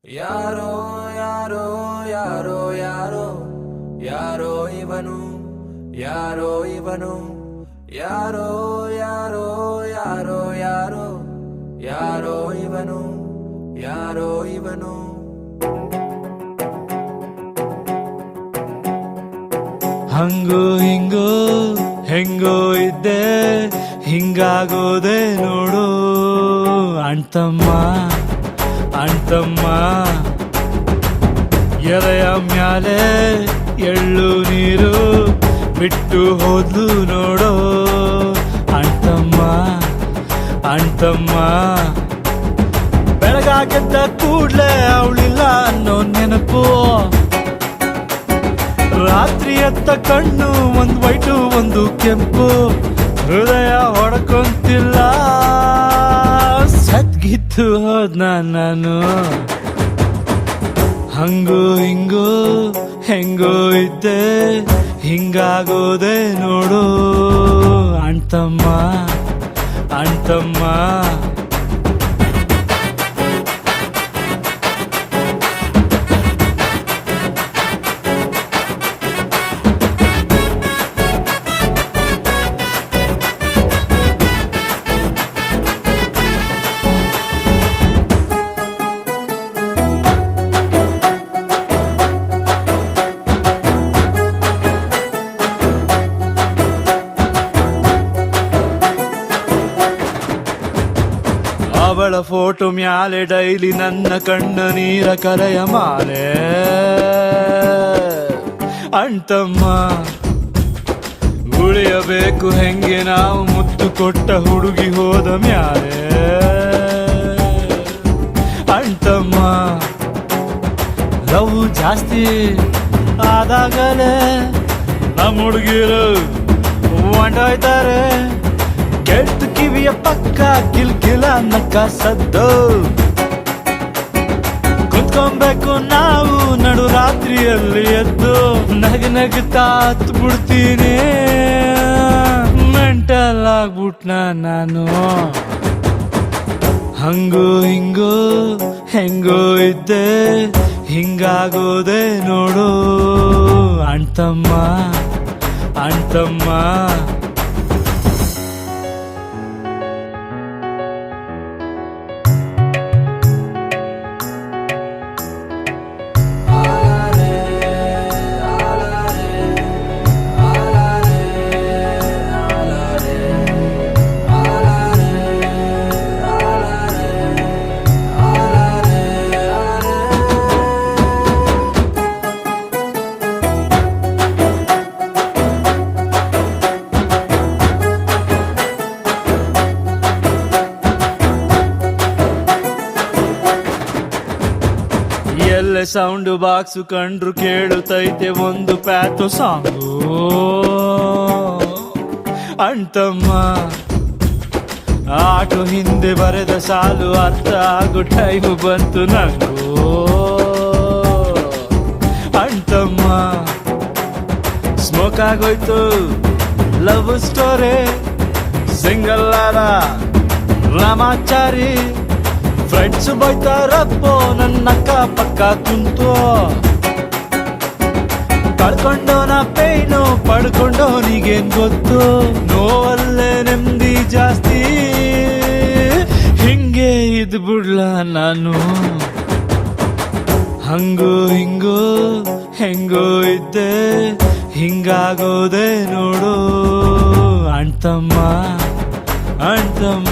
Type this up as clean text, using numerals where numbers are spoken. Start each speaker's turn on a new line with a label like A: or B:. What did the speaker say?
A: ಯಾರೋ ಯಾರೋ ಯಾರೋ ಯಾರೋ ಯಾರೋ ಇವನು ಯಾರೋ ಇವನು ಯಾರೋ ಯಾರೋ ಯಾರೋ ಯಾರೋ ಯಾರೋ ಇವನು ಯಾರೋ ಇವನು
B: ಹಂಗೋ ಹಿಂಗೋ ಹೆಂಗೋ ಇದ್ದೆ ಹಿಂಗಾಗೋದೆ ನೋಡು ಅಣ್ತಮ್ಮ ಅಣ್ತಮ್ಮ ಎಲೆಯ ಮ್ಯಾಲೆ ಎಳ್ಳು ನೀರು ಬಿಟ್ಟು ಹೋದ್ಲು ನೋಡೋ ಅಣ್ತಮ್ಮ ಅಣ್ತಮ್ಮ ಬೆಳಗಾಗೆದ್ದ ಕೂಡ್ಲೆ ಅವಳಿಲ್ಲ ಅನ್ನೋ ನೆನಪು ರಾತ್ರಿ ಎತ್ತ ಕಣ್ಣು ಒಂದು ವೈಟು ಒಂದು ಕೆಂಪು ಹೃದಯ ಹೊಡ್ಕೊಂತಿಲ್ಲ ಸದ್ಗಿತ್ತು ಹೋದ್ನ ನಾನು ಹಂಗೋ ಹಿಂಗೋ ಹೆಂಗೋ ಇದ್ದೆ ಹಿಂಗಾಗೋದೆ ನೋಡು ಅಣ್ತಮ್ಮ ಅಣ್ತಮ್ಮ ಅವಳ ಫೋಟೋ ಮ್ಯಾಲೆ ಡೈಲಿ ನನ್ನ ಕಣ್ಣ ನೀರ ಕರೆಯ ಮಾಲೆ ಅಣ್ತಮ್ಮ ಉಳಿಯಬೇಕು ಹೆಂಗೆ ನಾವು ಮುತ್ತು ಕೊಟ್ಟ ಹುಡುಗಿ ಹೋದ ಮ್ಯಾಲೆ ಅಣ್ತಮ್ಮ ಲವ್ ಜಾಸ್ತಿ ಆದಾಗಲೇ ನಮ್ಮ ಹುಡುಗಿರು ಹೊಂಟೋಯ್ತಾರೆ ಕೆಟ್ಟ ಕಿವಿಯ ಪಕ್ಕ ಕಿಲ್ಕಿಲ ನಕ್ಕ ಸದ್ದು ಕುತ್ಕೊಬೇಕು ನಾವು ನಡು ರಾತ್ರಿಯಲ್ಲಿ ಎದ್ದು ನಗನಗ್ತಾ ಹತ್ತು ಬಿಡ್ತೀನಿ ಮೆಂಟಲ್ ಆಗ್ಬಿಟ್ನ ನಾನು ಹಂಗೋ ಹಿಂಗೋ ಹೆಂಗೋ ಇದ್ದೆ ಹಿಂಗಾಗೋದೆ ನೋಡು ಅಣ್ತಮ್ಮ ಅಣ್ತಮ್ಮ ಎಲ್ಲೆ ಸೌಂಡ್ ಬಾಕ್ಸು ಕಂಡ್ರು ಕೇಳುತ್ತೈತೆ ಒಂದು ಪ್ಯಾಥೋ ಸಾಂಗು ಅಣ್ತಮ್ಮ ಆಟೋ ಹಿಂದೆ ಬರೆದ ಸಾಲು ಅರ್ಥ ಆಗೋ ಟೈಮು ಬಂತು ನಂಗೂ ಅಣ್ತಮ್ಮ ಸ್ಮೋಕ್ ಆಗೋಯ್ತು ಲವ್ ಸ್ಟೋರಿ ಸಿಂಗಲ್ ಆದ ರಾಮಾಚಾರಿ ಫ್ರೆಂಡ್ಸ್ ಬೈತಾರಪ್ಪೋ ನನ್ನ ಅಕ್ಕ ಪಕ್ಕ ಕುಂತು ಕಳ್ಕೊಂಡೋನ ಪೇನು ಪಡ್ಕೊಂಡೋನಿಗೇನ್ ಗೊತ್ತು ನೋವಲ್ಲೇ ನೆಮ್ಮದಿ ಜಾಸ್ತಿ ಹಿಂಗೆ ಇದ್ ಬಿಡ್ಲ ನಾನು ಹಂಗೋ ಹಿಂಗೋ ಹೆಂಗೋ ಇದ್ದೆ ಹಿಂಗಾಗೋದೆ ನೋಡು ಅಣ್ತಮ್ಮ ಅಣ್ತಮ್ಮ